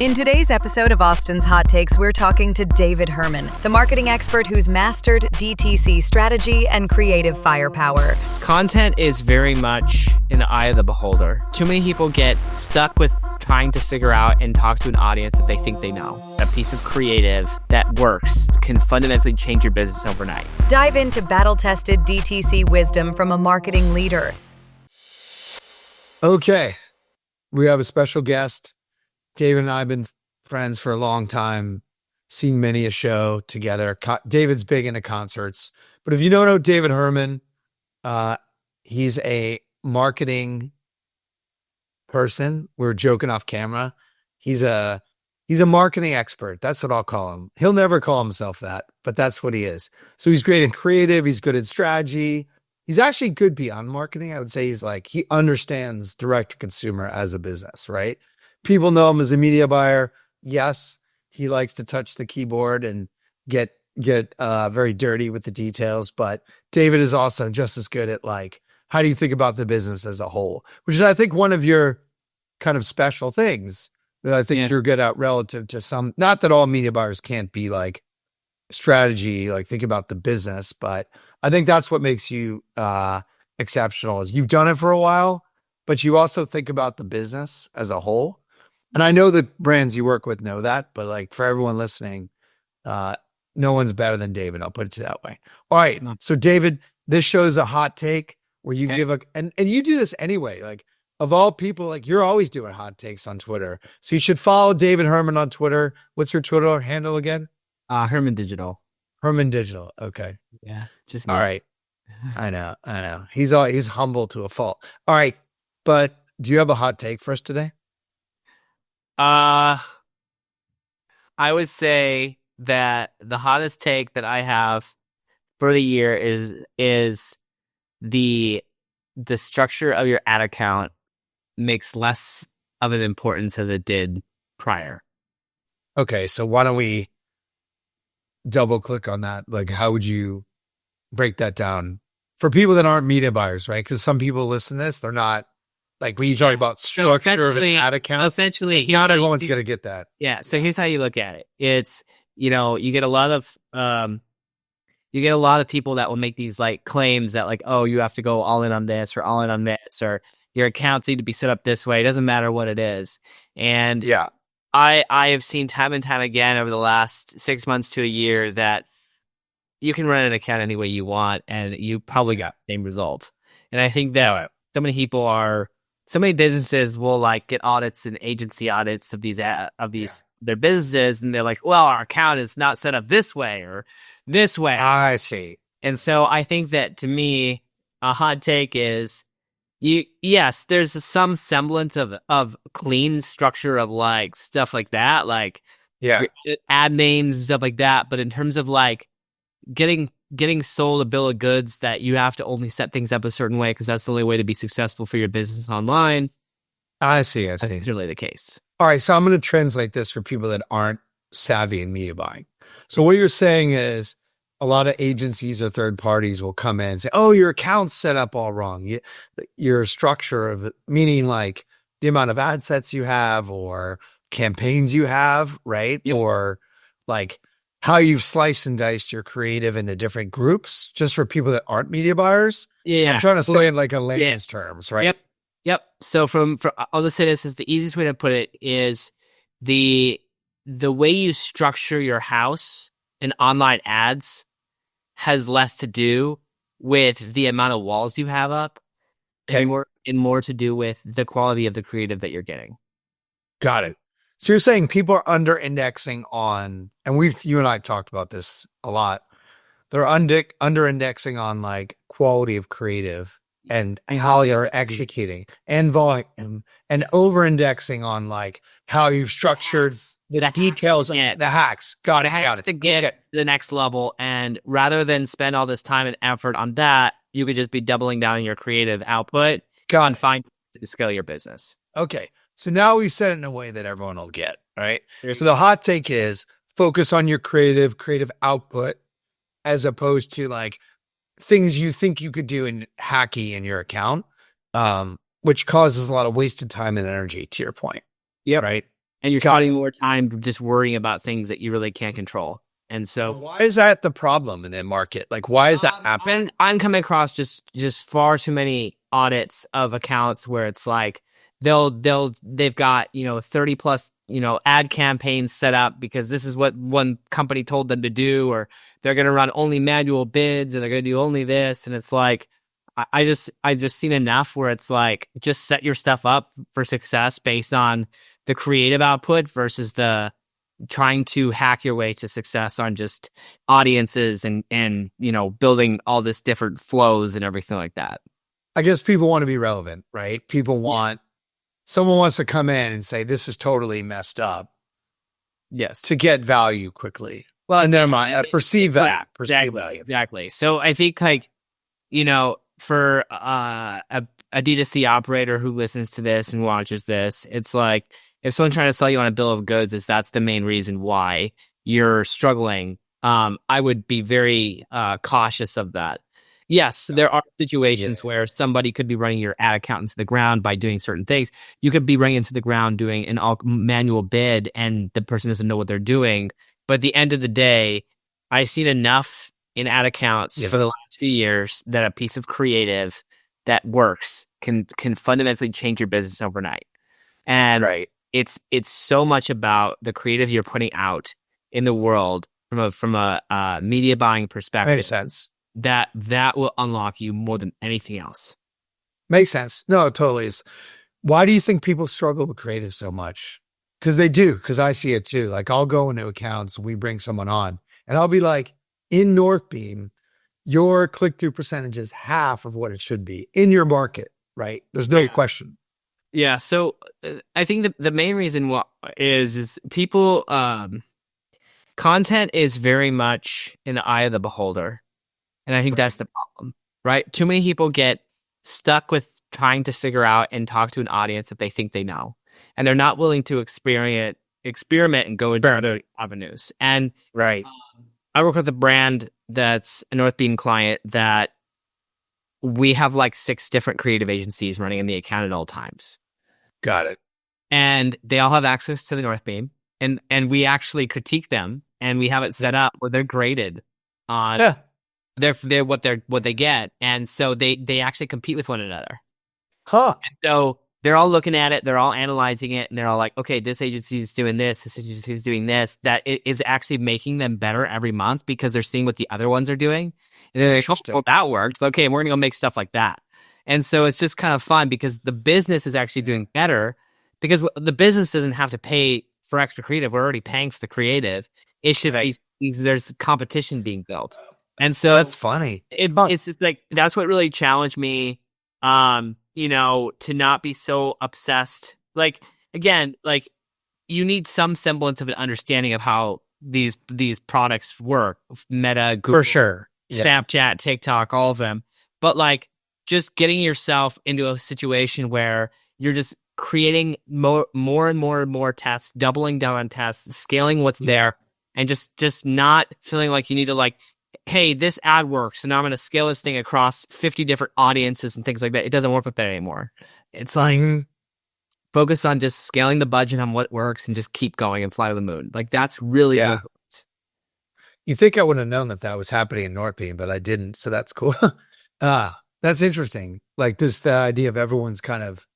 In today's episode of Austin's Hot Takes, we're talking to David Herrmann, the marketing expert who's mastered DTC strategy and creative firepower. Content is very much in the eye of the beholder. Too many people get stuck with trying to figure out and talk to an audience that they think they know. A piece of creative that works can fundamentally change your business overnight. Dive into battle-tested DTC wisdom from a marketing leader. Okay, we have a special guest. David and I have been friends for a long time, seen many a show together. David's big into concerts. But if you don't know David Herrmann, he's a marketing person. We're joking off camera. He's a marketing expert. That's what I'll call him. He'll never call himself that, but that's what he is. So he's great in creative. He's good at strategy. He's actually good beyond marketing. I would say he understands direct to consumer as a business, right? People know him as a media buyer. Yes, he likes to touch the keyboard and get very dirty with the details. But David is also just as good at how do you think about the business as a whole, which is, I think, one of your kind of special things that I think you're good at relative to some. Not that all media buyers can't be strategy, think about the business, but I think that's what makes you exceptional. Is you've done it for a while, but you also think about the business as a whole. And I know the brands you work with know that, but for everyone listening, no one's better than David. I'll put it that way. All right. So David, this show is a hot take where you give and you do this anyway. Of all people, you're always doing hot takes on Twitter. So you should follow David Herrmann on Twitter. What's your Twitter handle again? Herrmann Digital. Herrmann Digital. Okay. Yeah. Just me. All right. I know. He's humble to a fault. All right. But do you have a hot take for us today? I would say that the hottest take that I have for the year is the structure of your ad account makes less of an importance as it did prior. Okay, so why don't we double click on that? How would you break that down for people that aren't media buyers, right? Because some people listen to this, they're not. When you talk about structure of an ad account, essentially, not everyone's going to get that. Yeah. So here's how you look at it. It's, you get a lot of people that will make these claims that oh, you have to go all in on this or all in on this, or your accounts need to be set up this way. It doesn't matter what it is. And yeah, I have seen time and time again over the last 6 months to a year that you can run an account any way you want and you probably got the same result. And I think that so many businesses will get audits and agency audits of their businesses, and they're well, our account is not set up this way or this way. I see. And so I think that, to me, a hot take is yes, there's some semblance of clean structure of stuff like that, ad names and stuff like that. But in terms of getting sold a bill of goods that you have to only set things up a certain way because that's the only way to be successful for your business online. I see. That's really the case. All right. So I'm going to translate this for people that aren't savvy in media buying. So what you're saying is a lot of agencies or third parties will come in and say, oh, your account's set up all wrong. Your structure of meaning the amount of ad sets you have or campaigns you have, right? Yep. Or how you've sliced and diced your creative into different groups, just for people that aren't media buyers. Yeah. I'm trying to say in a layman's terms, right? Yep. So I'll just say this is the easiest way to put it is the way you structure your house and online ads has less to do with the amount of walls you have up and more to do with the quality of the creative that you're getting. Got it. So you're saying people are under-indexing on, and you and I talked about this a lot. They're under-indexing on quality of creative and how you're executing and volume, and over-indexing on how you've structured the details and the hacks. Got it. To get to the next level, and rather than spend all this time and effort on that, you could just be doubling down on your creative output and find to scale your business. Okay. So now we've said it in a way that everyone will get, right? So the hot take is focus on your creative output as opposed to things you think you could do in hacky in your account, which causes a lot of wasted time and energy, to your point. Yep. Right? and you're spending more time just worrying about things that you really can't control. And so, why is that the problem in the market? Like, why is that happening? I'm coming across just far too many audits of accounts where it's like they've got 30 plus ad campaigns set up because this is what one company told them to do, or they're going to run only manual bids and they're going to do only this, and it's like I just seen enough where it's like just set your stuff up for success based on the creative output versus the trying to hack your way to success on just audiences and building all this different flows and everything like that. I guess people want to be relevant, right? Someone wants to come in and say, this is totally messed up. Yes. To get value quickly. Well, in their mind, perceive value. Exactly. So I think for a D2C operator who listens to this and watches this, it's like, if someone's trying to sell you on a bill of goods, that's the main reason why you're struggling, I would be very cautious of that. Yes, there are situations where somebody could be running your ad account into the ground by doing certain things. You could be running into the ground doing an all manual bid and the person doesn't know what they're doing. But at the end of the day, I've seen enough in ad accounts for the last 2 years that a piece of creative that works can fundamentally change your business overnight. And it's so much about the creative you're putting out in the world from a media buying perspective. Makes sense. That will unlock you more than anything else. Makes sense. No, it totally is. Why do you think people struggle with creative so much? Because they do. Because I see it too. Like, I'll go into accounts, we bring someone on, and I'll be like, in Northbeam, your click-through percentage is half of what it should be in your market, right? There's no question. Yeah. So I think the main reason is people, content is very much in the eye of the beholder. And I think that's the problem, right? Too many people get stuck with trying to figure out and talk to an audience that they think they know. And they're not willing to experiment and go into other avenues. And I work with a brand that's a Northbeam client that we have like 6 different creative agencies running in the account at all times. Got it. And they all have access to the Northbeam. And we actually critique them, and we have it set up where they're graded on they're what they get. And so they actually compete with one another. Huh. And so they're all looking at it, they're all analyzing it, and they're all like, okay, this agency is doing this agency is doing this. That it is actually making them better every month because they're seeing what the other ones are doing. And they're like, oh, that worked. Okay, and we're going to go make stuff like that. And so it's just kind of fun because the business is actually doing better because the business doesn't have to pay for extra creative. We're already paying for the creative. It's just there's competition being built. And so that's funny. It's just like, that's what really challenged me, to not be so obsessed. Like, again, like, you need some semblance of an understanding of how these products work. Meta, Google, for sure. Snapchat, TikTok, all of them. But like, just getting yourself into a situation where you're just creating more and more tests, doubling down on tests, scaling what's there, and just not feeling like you need to like, hey, this ad works, so now I'm going to scale this thing across 50 different audiences and things like that. It doesn't work with that anymore. It's like, focus on just scaling the budget on what works and just keep going and fly to the moon. Like, that's really what it is. You think I would have known that was happening in Northbeam, but I didn't, so that's cool. That's interesting. Like, the idea of everyone's kind of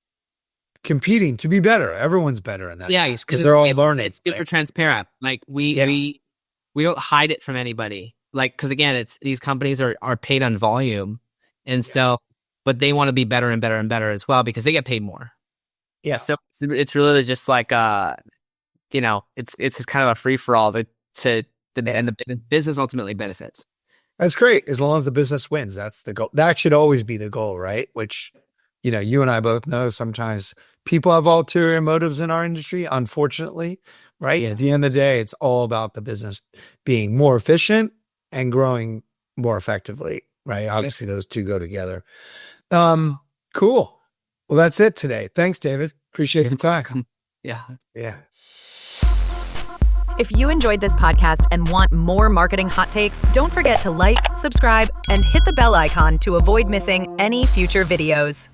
competing to be better. Everyone's better in that. Yeah, because they're all learning. It's super transparent. Like, we don't hide it from anybody. Like, because again, it's these companies are paid on volume, and so, but they want to be better and better and better as well because they get paid more. Yeah. So it's really just like it's just kind of a free for all. And the business ultimately benefits. That's great as long as the business wins. That's the goal. That should always be the goal, right? Which, you and I both know sometimes people have ulterior motives in our industry, unfortunately, right? Yeah. At the end of the day, it's all about the business being more efficient and growing more effectively, right? Obviously, those two go together. Cool. Well, that's it today. Thanks, David. Appreciate your time. Yeah. If you enjoyed this podcast and want more marketing hot takes, don't forget to like, subscribe, and hit the bell icon to avoid missing any future videos.